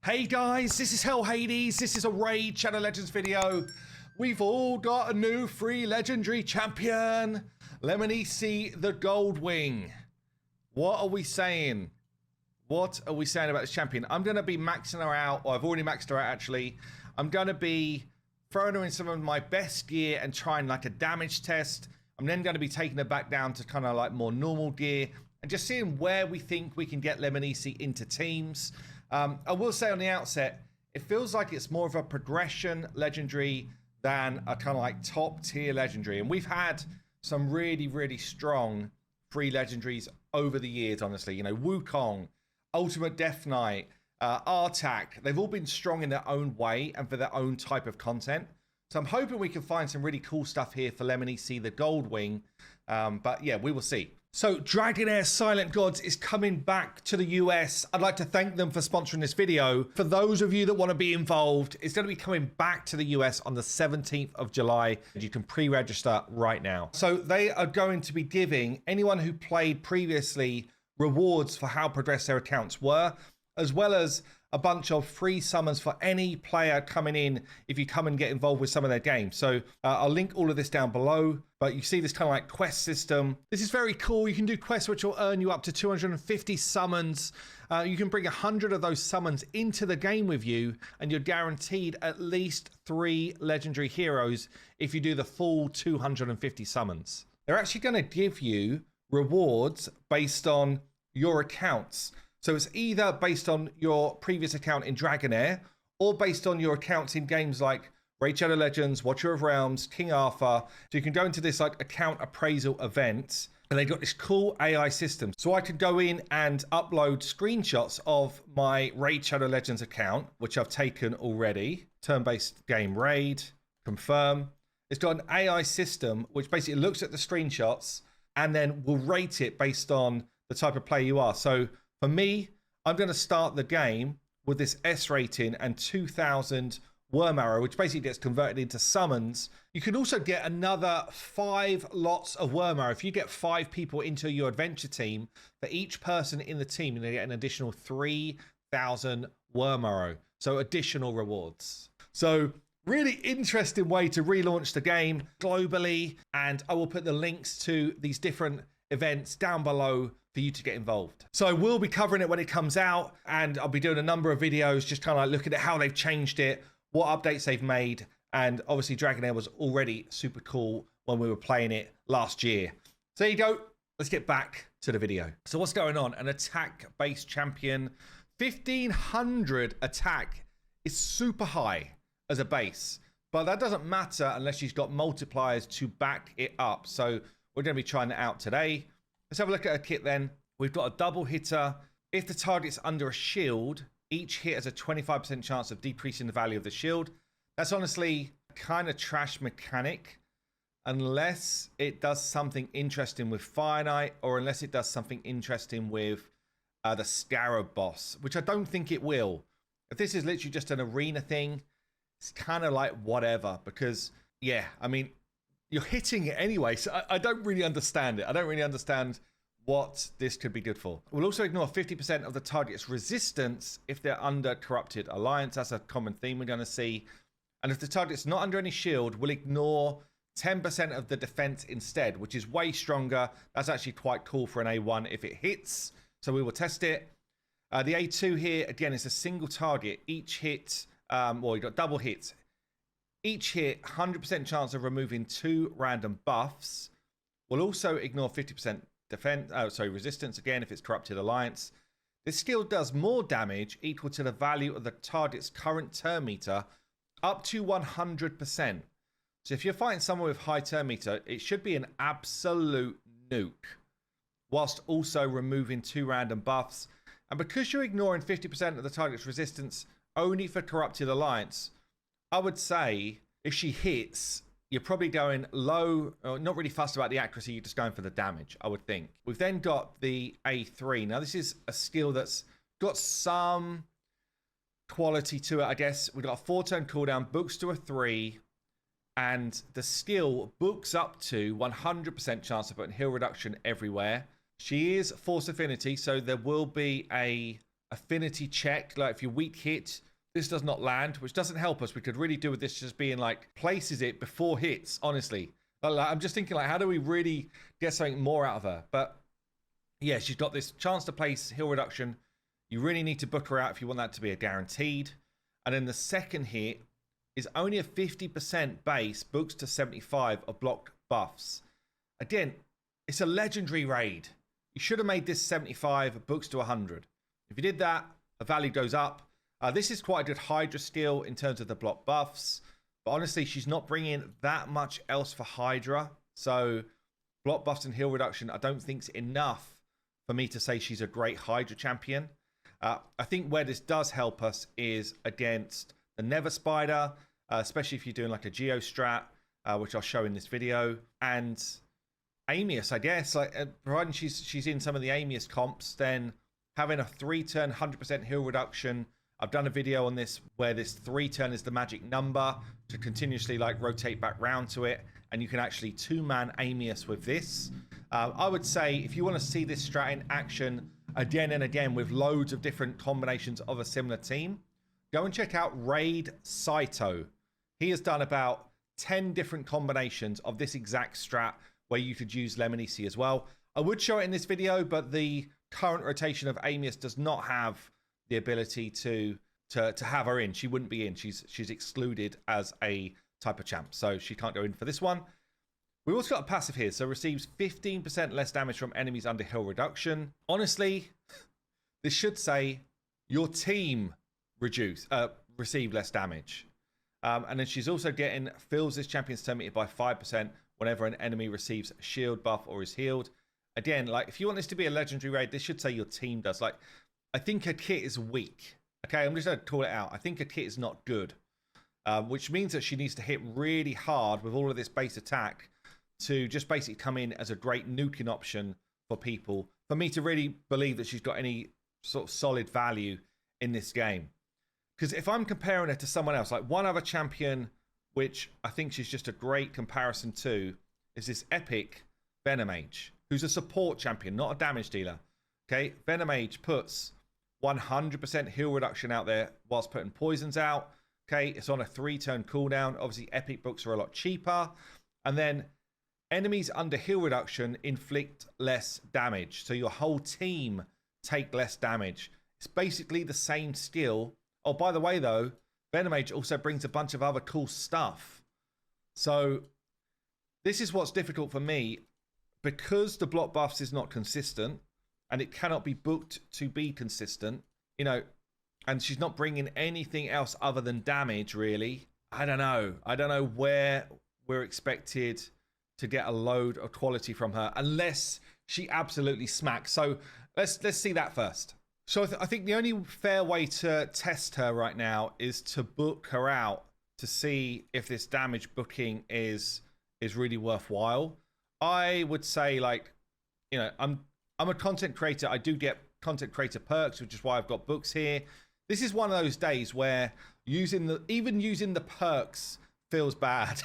Hey guys, this is Hell Hades. This is a Raid Shadow Legends video. We've all got a new free legendary champion. LEMINISI the Gold Wing. What are we saying? What are we saying about this champion? I'm going to be maxing her out, or I've already maxed her out actually. I'm going to be throwing her in some of my best gear and trying like a damage test. I'm then going to be taking her back down to kind of like more normal gear and just seeing where we think we can get LEMINISI into teams. I will say on the outset, it feels like it's more of a progression legendary than a kind of like top tier legendary. And we've had some really, really strong free legendaries over the years, honestly. You know, Wukong, Ultimate Death Knight, Artak, they've all been strong in their own way and for their own type of content. So I'm hoping we can find some really cool stuff here for LEMINISI the Gold Wing. But yeah, we will see. So Dragonheir Silent Gods is coming back to the US. I'd like to thank them for sponsoring this video. For those of you that want to be involved, it's going to be coming back to the US on the 17th of July. You can pre-register right now. So they are going to be giving anyone who played previously rewards for how progressed their accounts were, as well as a bunch of free summons for any player coming in if you come and get involved with some of their games. So I'll link all of this down below, but you see this kind of like quest system. This is very cool. You can do quests which will earn you up to 250 summons. You can bring 100 of those summons into the game with you, and you're guaranteed at least 3 legendary heroes if you do the full 250 summons. They're actually going to give you rewards based on your accounts. So it's either based on your previous account in Dragonheir or based on your accounts in games like Raid Shadow Legends, Watcher of Realms, King Arthur. So you can go into this like account appraisal event, and they've got this cool AI system. So I could go in and upload screenshots of my Raid Shadow Legends account, which I've taken already. Turn-based game raid, confirm. It's got an AI system which basically looks at the screenshots and then will rate it based on the type of player you are. So for me, I'm going to start the game with this S rating and 2,000 worm arrow, which basically gets converted into summons. You can also get another 5 lots of worm arrow. If you get 5 people into your adventure team, for each person in the team, you're going to get an additional 3,000 worm arrow. So additional rewards. So really interesting way to relaunch the game globally. And I will put the links to these different events down below for you to get involved. So we'll be covering it when it comes out, and I'll be doing a number of videos just kind of like looking at how they've changed it, what updates they've made, and obviously Dragonheir was already super cool when we were playing it last year. So there you go. Let's get back to the video. So what's going on? An attack-based champion. 1,500 attack is super high as a base, but that doesn't matter unless she's got multipliers to back it up. So we're going to be trying that out today. Let's have a look at her kit then. We've got a double hitter. If the target's under a shield, each hit has a 25% chance of decreasing the value of the shield. That's honestly kind of trash mechanic, unless it does something interesting with Fire Knight, or unless it does something interesting with the Scarab boss, which I don't think it will. If this is literally just an arena thing, it's kind of like whatever, because yeah, I mean, you're hitting it anyway, so I don't really understand it. I don't really understand what this could be good for. We'll also ignore 50% of the target's resistance if they're under Corrupted Alliance. That's a common theme we're going to see. And if the target's not under any shield, we'll ignore 10% of the defense instead, which is way stronger. That's actually quite cool for an A1 if it hits. So we will test it. The A2 here, again, is a single target. Each hit, well, you've got double hits. Each hit, 100% chance of removing 2 random buffs. We'll also ignore 50% resistance, again, if it's Corrupted Alliance. This skill does more damage equal to the value of the target's current turn meter, up to 100%. So if you're fighting someone with high turn meter, it should be an absolute nuke, whilst also removing 2 random buffs. And because you're ignoring 50% of the target's resistance only for Corrupted Alliance, I would say if she hits, you're probably going low, or not really fussed about the accuracy, you're just going for the damage, I would think. We've then got the A3. Now, this is a skill that's got some quality to it, I guess. We've got a 4-turn cooldown, books to a 3, and the skill books up to 100% chance of putting heal reduction everywhere. She is Force Affinity, so there will be a affinity check. Like if you're weak hit, this does not land, which doesn't help us. We could really do with this just being like places it before hits, honestly. Like, I'm just thinking like, how do we really get something more out of her? But yeah, she's got this chance to place heal reduction. You really need to book her out if you want that to be a guaranteed. And then the second hit is only a 50% base, books to 75 of blocked buffs. Again, it's a legendary raid. You should have made this 75, books to 100. If you did that, the value goes up. This is quite a good Hydra skill in terms of the block buffs. But honestly, she's not bringing that much else for Hydra. So block buffs and heal reduction, I don't think is enough for me to say she's a great Hydra champion. I think where this does help us is against the Nether Spider, especially if you're doing like a Geo strat, which I'll show in this video. And Amius, I guess, like providing she's in some of the Amius comps, then having a 3-turn 100% heal reduction. I've done a video on this where this 3-turn is the magic number to continuously like rotate back round to it, and you can actually 2-man Amius with this. I would say if you want to see this strat in action again and again with loads of different combinations of a similar team, go and check out Raid Saito. He has done about 10 different combinations of this exact strat where you could use LEMINISI as well. I would show it in this video, but the current rotation of Amius does not have the ability to have her in. She wouldn't be in. She's excluded as a type of champ, so she can't go in for this one. We've also got a passive here, so receives 15% less damage from enemies under heal reduction. Honestly, this should say your team receive less damage. And then she's also getting fills this champion's turn meter by 5% whenever an enemy receives a shield buff or is healed. Again, like if you want this to be a legendary raid, this should say your team does. Like, I think her kit is weak. Okay, I'm just going to call it out. I think her kit is not good, which means that she needs to hit really hard with all of this base attack to just basically come in as a great nuking option for people, for me to really believe that she's got any sort of solid value in this game. Because if I'm comparing her to someone else, like one other champion, which I think she's just a great comparison to, is this epic Venomage, who's a support champion, not a damage dealer. Okay, Venomage puts 100% heal reduction out there whilst putting poisons out. Okay, it's on a 3-turn cooldown. Obviously, epic books are a lot cheaper. And then enemies under heal reduction inflict less damage. So your whole team take less damage. It's basically the same skill. Oh, by the way, though, Venomage also brings a bunch of other cool stuff. So this is what's difficult for me. Because the block buffs is not consistent, and it cannot be booked to be consistent, you know, and she's not bringing anything else other than damage, really. I don't know. I don't know where we're expected to get a load of quality from her, unless she absolutely smacks. So let's see that first. So I think the only fair way to test her right now is to book her out to see if this damage booking is really worthwhile. I would say, like, you know, I'm a content creator. I do get content creator perks, which is why I've got books here. This is one of those days where even using the perks feels bad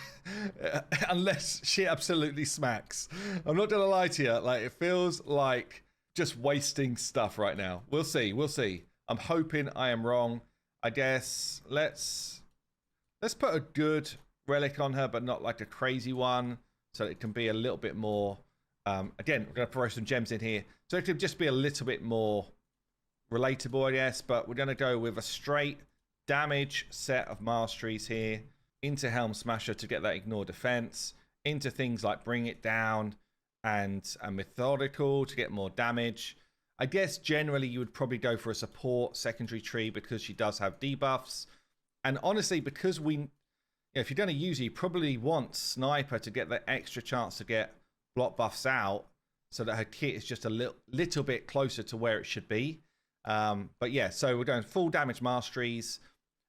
unless she absolutely smacks. I'm not gonna lie to you, like it feels like just wasting stuff right now. We'll see. I'm hoping I am wrong. I guess let's put a good relic on her, but not like a crazy one, so it can be a little bit more again, we're gonna throw some gems in here so it could just be a little bit more relatable, I guess. But we're gonna go with a straight damage set of masteries here into Helm Smasher to get that ignore defense, into things like bring it down and a methodical to get more damage. I guess generally you would probably go for a support secondary tree because she does have debuffs. And honestly, because if you're going to use it, you probably want Sniper to get the extra chance to get block buffs out so that her kit is just a little bit closer to where it should be. But yeah, so we're going full damage masteries.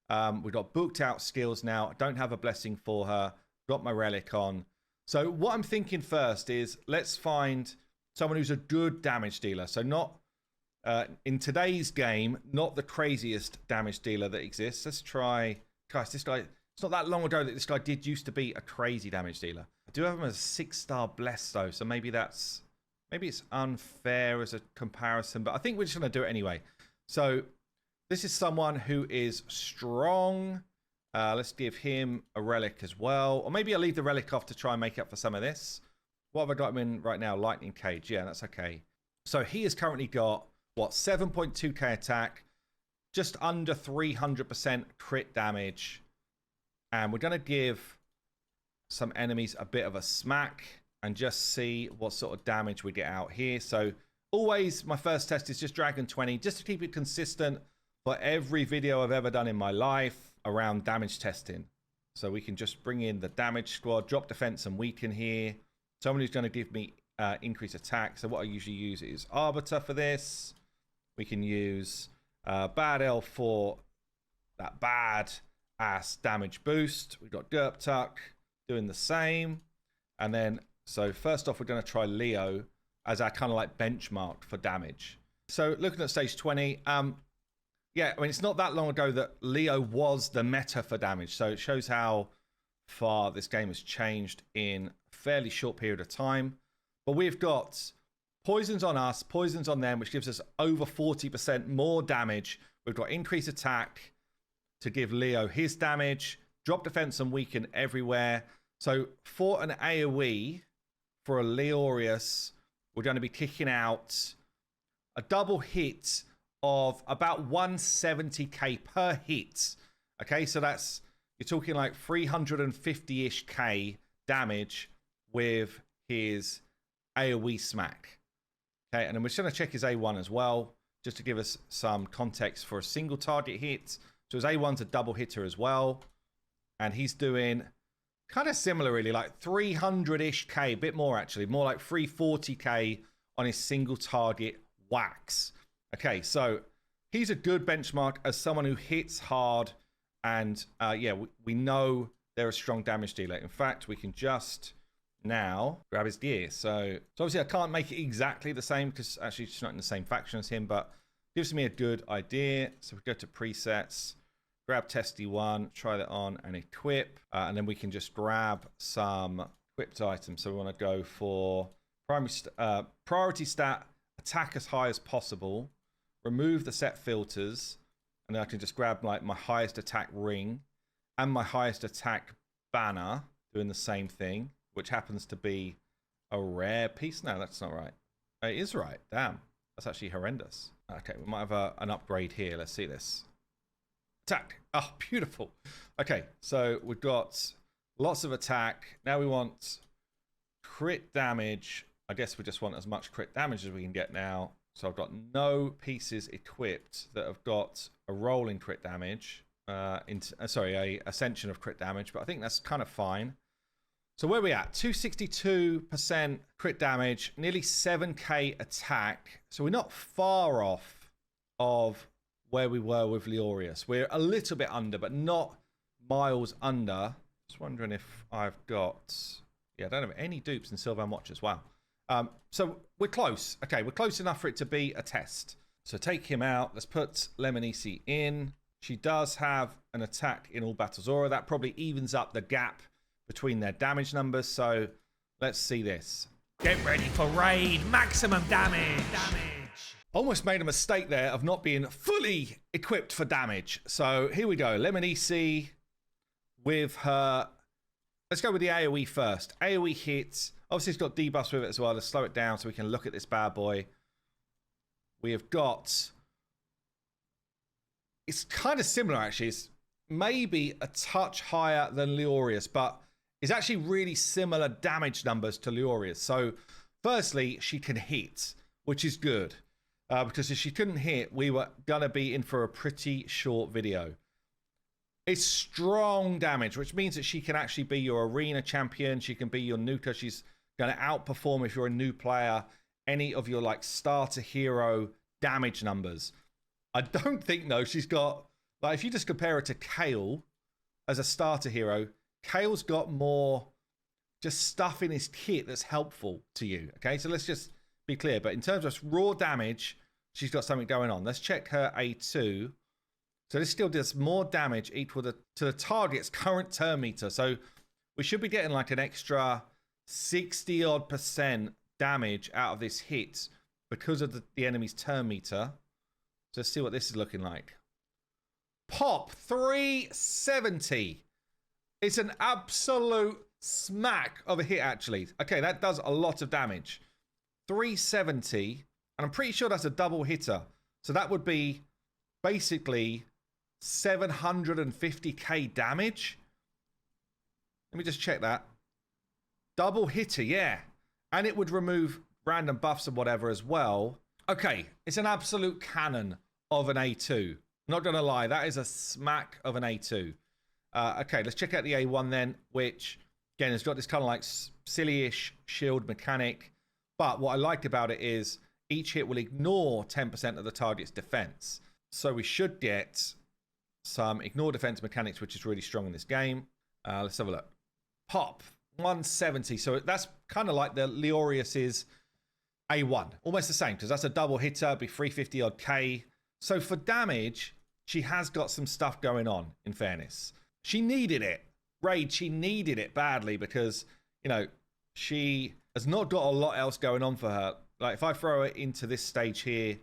We've got booked out skills now. I don't have a blessing for her. Got my relic on. So what I'm thinking first is let's find someone who's a good damage dealer. So not in today's game, not the craziest damage dealer that exists. Let's try. Guys, this guy. It's not that long ago that this guy did used to be a crazy damage dealer. I do have him as a 6-star bless though, so maybe it's unfair as a comparison. But I think we're just gonna do it anyway. So this is someone who is strong. Let's give him a relic as well. Or maybe I'll leave the relic off to try and make up for some of this. What have I got him in right now? Lightning Cage. Yeah, that's okay. So he has currently got, what, 7.2k attack, just under 300% crit damage. And we're going to give some enemies a bit of a smack and just see what sort of damage we get out here. So always my first test is just Dragon 20, just to keep it consistent for every video I've ever done in my life around damage testing. So we can just bring in the damage squad, drop defense and weaken here. Someone who's going to give me increased attack. So what I usually use is Arbiter for this. We can use Bad Elf for that bad ass damage boost. We've got Derp Tuck doing the same. And then, so first off, we're going to try Leo as our kind of like benchmark for damage. So looking at stage 20, yeah, I mean, it's not that long ago that Leo was the meta for damage. So it shows how far this game has changed in a fairly short period of time. But we've got poisons on us, poisons on them, which gives us over 40% more damage. We've got increased attack to give Leo his damage, drop defense and weaken everywhere. So for an AoE, for a Leorius, we're going to be kicking out a double hit of about 170k per hit. Okay, so that's, you're talking like 350-ish k damage with his AoE smack. Okay, and then we're just going to check his A1 as well, just to give us some context for a single target hit. So his A1's a double hitter as well. And he's doing kind of similar, really, like 300-ish k, a bit more actually, more like 340k on his single target whacks. Okay, so he's a good benchmark as someone who hits hard, and yeah, we know they're a strong damage dealer. In fact, we can just now grab his gear. So obviously I can't make it exactly the same because actually it's not in the same faction as him, but gives me a good idea. So we go to presets, grab Testy 1, try that on and equip, and then we can just grab some equipped items. So we want to go for priority stat, attack as high as possible, remove the set filters, and then I can just grab like my highest attack ring and my highest attack banner doing the same thing, which happens to be a rare piece. No, that's not right. It is right. Damn, that's actually horrendous. Okay, we might have an upgrade here. Let's see this. Attack. Oh, beautiful. Okay, so we've got lots of attack. Now we want crit damage. I guess we just want as much crit damage as we can get now. So I've got no pieces equipped that have got a rolling crit damage. Sorry, a ascension of crit damage, but I think that's kind of fine. So where are we at? 262% crit damage, nearly 7k attack. So we're not far off of where we were with Leorius. We're a little bit under, but not miles under. Just wondering if I've got... Yeah, I don't have any dupes in Sylvan Watchers. Wow. So we're close. Okay, we're close enough for it to be a test. So take him out. Let's put LEMINISI in. She does have an attack in all battles aura. That probably evens up the gap between their damage numbers. So let's see this. Get ready for raid. Maximum damage. Almost made a mistake there of not being fully equipped for damage. So here we go. LEMINISI with her... Let's go with the AoE first. AoE hits. Obviously, it's got debuffs with it as well. Let's slow it down so we can look at this bad boy. We have got... It's kind of similar, actually. It's maybe a touch higher than Leorius, but it's actually really similar damage numbers to Leorius. So, firstly, she can hit, which is good. Because if she couldn't hit, we were going to be in for a pretty short video. It's strong damage, which means that she can actually be your arena champion. She can be your nuker. She's going to outperform, if you're a new player, any of your like starter hero damage numbers. I don't think, though, she's got... Like, if you just compare her to Kale as a starter hero, Kale's got more just stuff in his kit that's helpful to you. Okay, so let's just be clear. But in terms of raw damage, she's got something going on. Let's check her A2. So this still does more damage equal to the target's current turn meter. So we should be getting like an extra 60-odd% damage out of this hit because of the enemy's turn meter. So let's see what this is looking like. Pop 370. It's an absolute smack of a hit, actually. Okay, that does a lot of damage. 370, and I'm pretty sure that's a double hitter. So that would be basically 750k damage. Let me just check that. Double hitter, yeah. And it would remove random buffs and whatever as well. Okay, it's an absolute cannon of an A2. Not going to lie, that is a smack of an A2. Okay, let's check out the A1 then, which, again, has got this kind of like silly-ish shield mechanic. But what I liked about it is each hit will ignore 10% of the target's defense. So we should get some ignore defense mechanics, which is really strong in this game. Let's have a look. Pop 170. So that's kind of like the Leorius's A1. Almost the same, because that's a double hitter, it'd be 350 odd K. So for damage, she has got some stuff going on, in fairness. She needed it. Raid, she needed it badly because, you know, she has not got a lot else going on for her. Like, if I throw it into this stage here,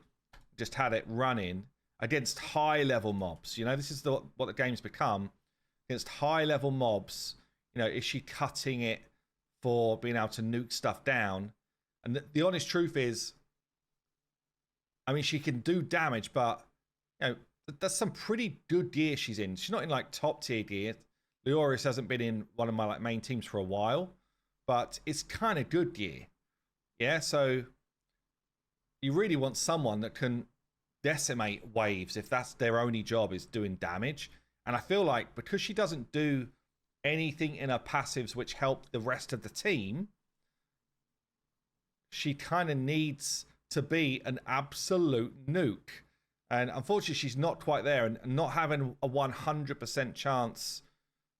just had it running against high-level mobs. You know, this is what the game's become. Against high-level mobs, you know, is she cutting it for being able to nuke stuff down? And the honest truth is, I mean, she can do damage, but, you know, that's some pretty good gear she's in. She's not in, like, top-tier gear. Leorius hasn't been in one of my, like, main teams for a while, but it's kind of good gear. Yeah, so you really want someone that can decimate waves if that's their only job, is doing damage. And I feel like because she doesn't do anything in her passives which help the rest of the team, she kind of needs to be an absolute nuke. And unfortunately, she's not quite there, and not having a 100% chance.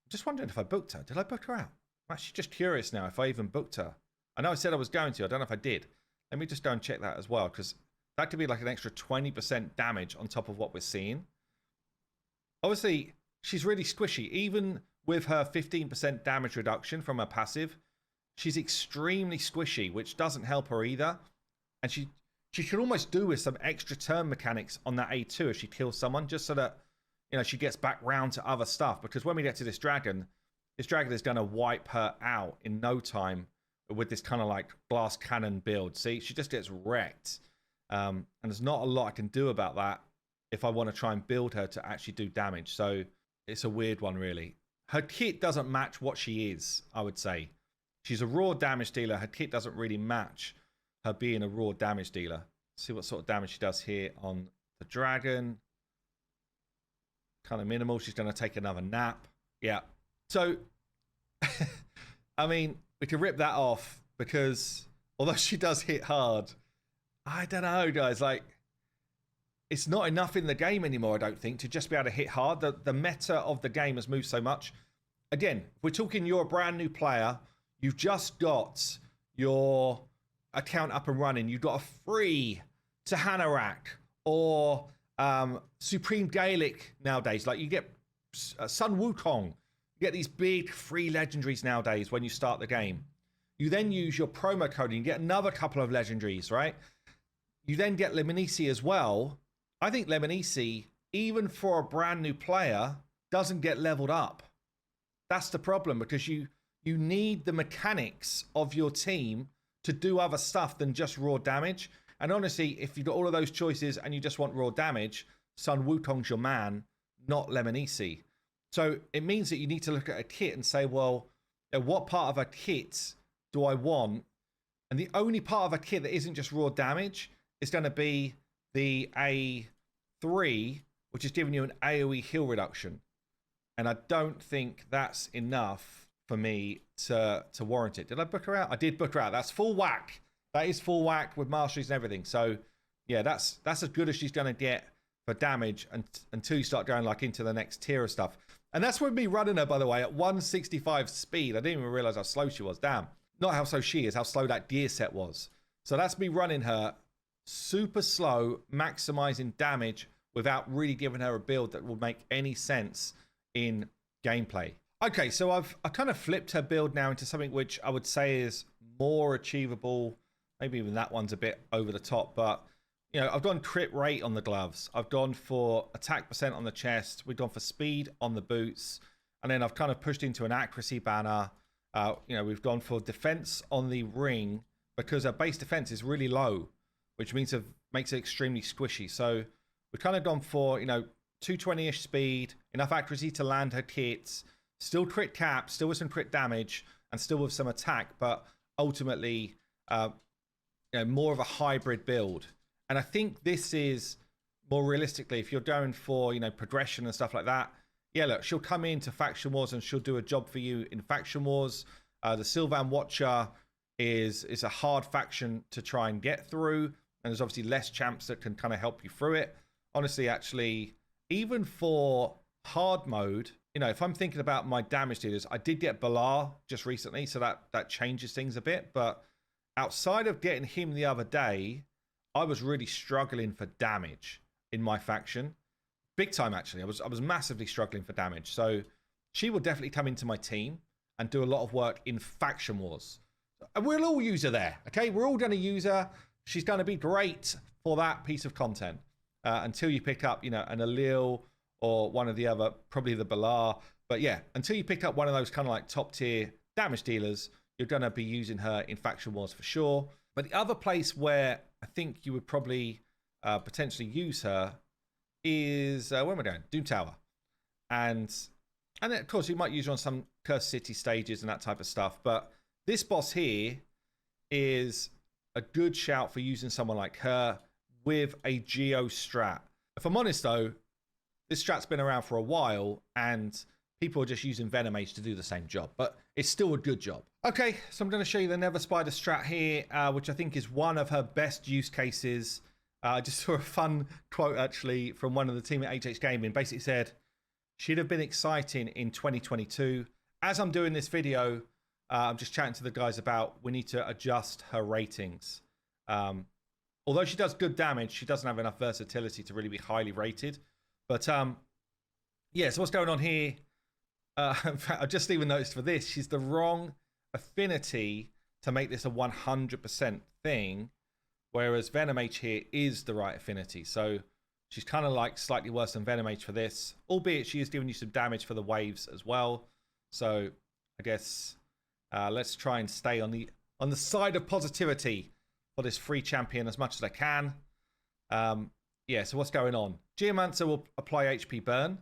I'm just wondering if I booked her. Did I book her out? I'm actually just curious now if I even booked her. I know I said I was going to. I don't know if I did. Let me just go and check that as well, because that could be like an extra 20% damage on top of what we're seeing. Obviously, she's really squishy. Even with her 15% damage reduction from her passive, she's extremely squishy, which doesn't help her either. And she could almost do with some extra turn mechanics on that A2 if she kills someone, just so that, you know, she gets back round to other stuff. Because when we get to this dragon is going to wipe her out in no time with this kind of like glass cannon build. See, she just gets wrecked. And there's not a lot I can do about that if I want to try and build her to actually do damage. So it's a weird one, really. Her kit doesn't match what she is, I would say. She's a raw damage dealer. Her kit doesn't really match her being a raw damage dealer. See what sort of damage she does here on the dragon. Kind of minimal. She's going to take another nap. Yeah. So, I mean, we can rip that off because although she does hit hard, I don't know, guys. Like, it's not enough in the game anymore, I don't think, to just be able to hit hard. The meta of the game has moved so much. Again, we're talking you're a brand new player. You've just got your account up and running. You've got a free Tahanarak or Supreme Gaelic nowadays. Like, you get Sun Wukong. You get these big free legendaries nowadays when you start the game. You then use your promo code and you get another couple of legendaries, right? You then get LEMINISI as well. I think LEMINISI, even for a brand new player, doesn't get leveled up. That's the problem, because you need the mechanics of your team to do other stuff than just raw damage. And honestly, if you've got all of those choices and you just want raw damage, Sun Wukong's your man, not LEMINISI. So it means that you need to look at a kit and say, well, what part of a kit do I want? And the only part of a kit that isn't just raw damage is going to be the A3, which is giving you an AoE heal reduction. And I don't think that's enough for me to warrant it. Did I book her out? I did book her out. That's full whack. That is full whack with masteries and everything. So yeah, that's as good as she's going to get for damage until you start going like into the next tier of stuff. And that's with me running her, by the way, at 165 speed. I didn't even realize how slow she was. Damn. Not how slow she is, how slow that gear set was. So that's me running her super slow, maximizing damage without really giving her a build that will make any sense in gameplay. Okay, so I kind of flipped her build now into something which I would say is more achievable. Maybe even that one's a bit over the top, but you know, I've gone crit rate on the gloves. I've gone for attack percent on the chest. We've gone for speed on the boots. And then I've kind of pushed into an accuracy banner. You know, we've gone for defense on the ring because our base defense is really low, which means it makes it extremely squishy. So we've kind of gone for, you know, 220-ish speed, enough accuracy to land her kits, still crit cap, still with some crit damage, and still with some attack, but ultimately, you know, more of a hybrid build. And I think this is more realistically, if you're going for, you know, progression and stuff like that, yeah, look, she'll come into Faction Wars and she'll do a job for you in Faction Wars. The Sylvan Watcher is a hard faction to try and get through, and there's obviously less champs that can kind of help you through it. Honestly, actually, even for hard mode, you know, if I'm thinking about my damage dealers, I did get Balar just recently, so that changes things a bit. But outside of getting him the other day, I was really struggling for damage in my faction. Big time, actually. I was massively struggling for damage. So she will definitely come into my team and do a lot of work in Faction Wars. And we'll all use her there, okay? We're all going to use her. She's going to be great for that piece of content until you pick up, you know, an Alil or one of the other, probably the Balar. But yeah, until you pick up one of those kind of like top tier damage dealers, you're going to be using her in Faction Wars for sure. But the other place where I think you would probably potentially use her is where am I going? Doom Tower, and of course you might use her on some Cursed City stages and that type of stuff. But this boss here is a good shout for using someone like her with a Geo strat. If I'm honest though, this strat's been around for a while and people are just using Venom Mage to do the same job, but it's still a good job. Okay, so I'm going to show you the Never Spider strat here, which I think is one of her best use cases. I just saw a fun quote actually from one of the team at HX Gaming. Basically said, she'd have been exciting in 2022. As I'm doing this video, I'm just chatting to the guys about we need to adjust her ratings. Although she does good damage, she doesn't have enough versatility to really be highly rated. But yeah, so what's going on here? In fact, I just even noticed for this, she's the wrong affinity to make this a 100% thing. Whereas Venom H here is the right affinity. So she's kind of like slightly worse than Venom H for this. Albeit she is giving you some damage for the waves as well. So I guess let's try and stay on the side of positivity for this free champion as much as I can. Yeah, so what's going on? Geomancer will apply HP burn.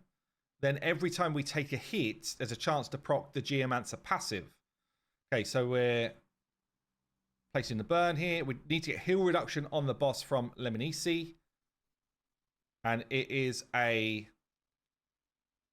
Then every time we take a hit, there's a chance to proc the Geomancer passive. Okay, so we're placing the burn here. We need to get heal reduction on the boss from LEMINISI. And it is a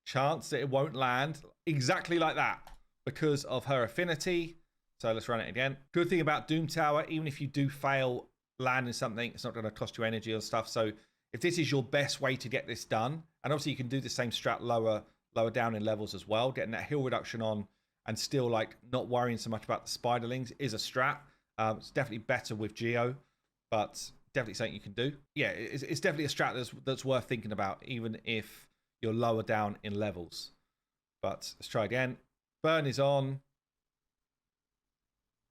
chance that it won't land exactly like that because of her affinity. So let's run it again. Good thing about Doom Tower, even if you do fail landing something, it's not going to cost you energy or stuff. So if this is your best way to get this done, and obviously you can do the same strat lower down in levels as well, getting that heal reduction on and still like not worrying so much about the spiderlings is a strat. It's definitely better with Geo, but definitely something you can do. Yeah, it's definitely a strat that's worth thinking about, even if you're lower down in levels. But let's try again. Burn is on.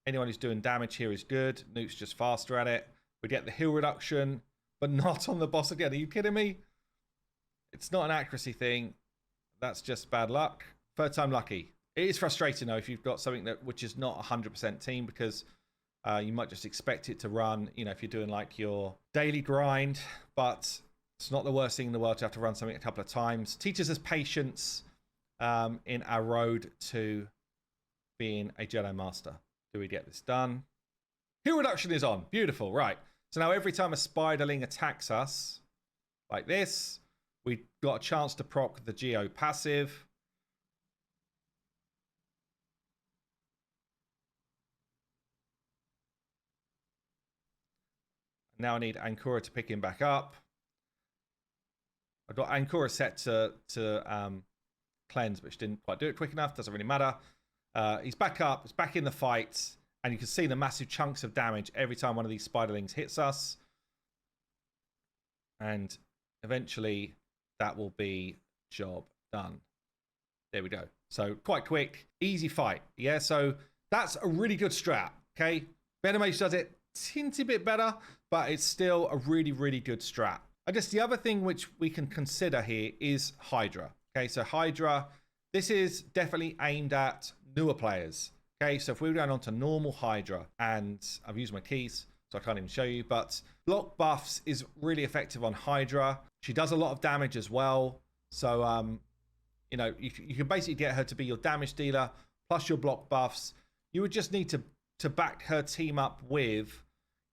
Anyone who's doing damage here is good. Nuke's just faster at it. We get the heal reduction, but not on the boss again. Are you kidding me? It's not an accuracy thing. That's just bad luck. Third time lucky. It is frustrating though if you've got something which is not 100% team, because you might just expect it to run, you know, if you're doing like your daily grind, but it's not the worst thing in the world to have to run something a couple of times. Teaches us patience in our road to being a Jedi Master. Do we get this done? Heal reduction is on. Beautiful. Right. So now every time a spiderling attacks us like this, we've got a chance to proc the Geo passive. Now I need Ankura to pick him back up. I've got Ankura set to cleanse, which didn't quite do it quick enough. Doesn't really matter. He's back up. He's back in the fight. And you can see the massive chunks of damage every time one of these spiderlings hits us. And eventually that will be job done. There we go. So quite quick, easy fight. Yeah, so that's a really good strat. Okay, Venom Mage does it teensy bit better, but it's still a really, really good strat. I guess the other thing which we can consider here is Hydra. Okay, so Hydra, this is definitely aimed at newer players. Okay, so if we were going on to normal Hydra, and I've used my keys, so I can't even show you, but block buffs is really effective on Hydra. She does a lot of damage as well. So, you know, you can basically get her to be your damage dealer, plus your block buffs. You would just need to back her team up with,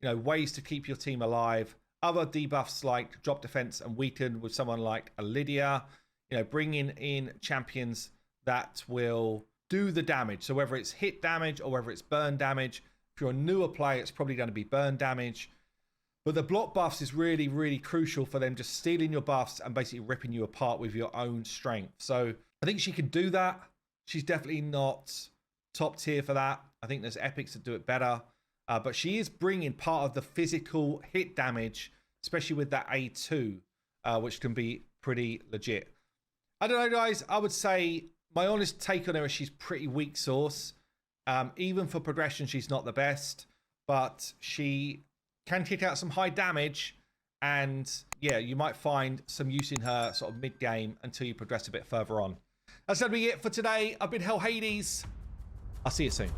you know, ways to keep your team alive. Other debuffs like drop defense and weaken with someone like a Lydia. You know, bringing in champions that will do the damage. So whether it's hit damage or whether it's burn damage, if you're a newer player, it's probably going to be burn damage. But the block buffs is really, really crucial for them just stealing your buffs and basically ripping you apart with your own strength. So I think she can do that. She's definitely not top tier for that. I think there's epics that do it better. But she is bringing part of the physical hit damage, especially with that A2, which can be pretty legit. I don't know, guys. I would say my honest take on her is she's pretty weak sauce. Even for progression, she's not the best. But she can kick out some high damage. And yeah, you might find some use in her sort of mid-game until you progress a bit further on. That's going to be it for today. I've been Hell Hades. I'll see you soon.